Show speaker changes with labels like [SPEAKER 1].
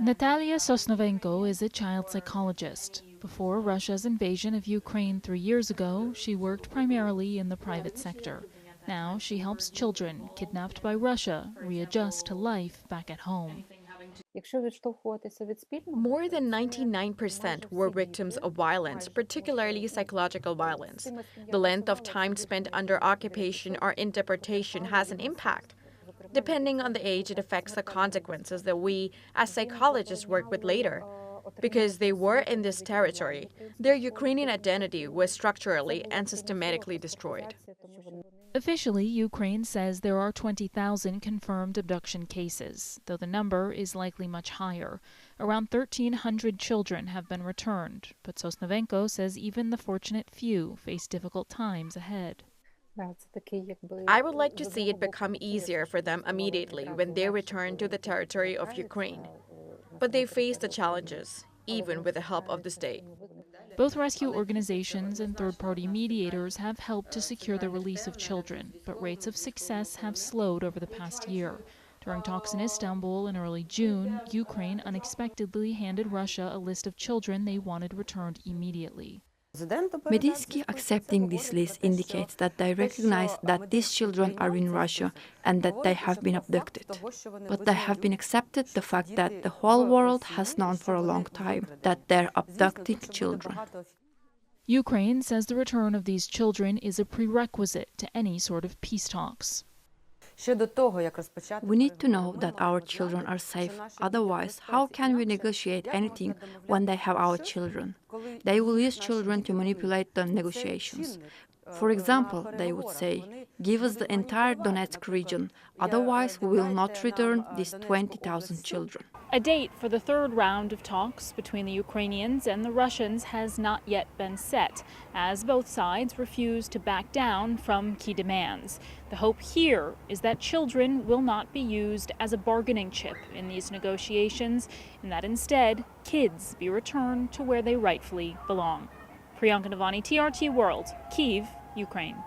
[SPEAKER 1] Natalia Sosnovenko is a child psychologist. Before Russia's invasion of Ukraine 3 years ago, she worked primarily in the private sector. Now she helps children kidnapped by Russia readjust to life back at home.
[SPEAKER 2] More than 99% were victims of violence, particularly psychological violence. The length of time spent under occupation or in deportation has an impact. Depending on the age, it affects the consequences that we, as psychologists, work with later. Because they were in this territory, their Ukrainian identity was structurally and systematically destroyed.
[SPEAKER 1] Officially, Ukraine says there are 20,000 confirmed abduction cases, though the number is likely much higher. Around 1,300 children have been returned, but Sosnovenko says even the fortunate few face difficult times ahead.
[SPEAKER 2] I would like to see it become easier for them immediately when they return to the territory of Ukraine. But they face the challenges, even with the help of the state.
[SPEAKER 1] Both rescue organizations and third-party mediators have helped to secure the release of children, but rates of success have slowed over the past year. During talks in Istanbul in early June, Ukraine unexpectedly handed Russia a list of children they wanted returned immediately.
[SPEAKER 3] Medinsky accepting this list indicates that they recognize that these children are in Russia and that they have been abducted. But they have been accepted the fact that the whole world has known for a long time that they're abducting children.
[SPEAKER 1] Ukraine says the return of these children is a prerequisite to any sort of peace talks.
[SPEAKER 3] We need to know that our children are safe. Otherwise, how can we negotiate anything when they have our children? They will use children to manipulate the negotiations. For example, they would say, give us the entire Donetsk region, otherwise we will not return these 20,000 children.
[SPEAKER 1] A date for the third round of talks between the Ukrainians and the Russians has not yet been set, as both sides refuse to back down from key demands. The hope here is that children will not be used as a bargaining chip in these negotiations, and that instead, kids be returned to where they rightfully belong. Priyanka Navani, TRT World, Kiev, Ukraine.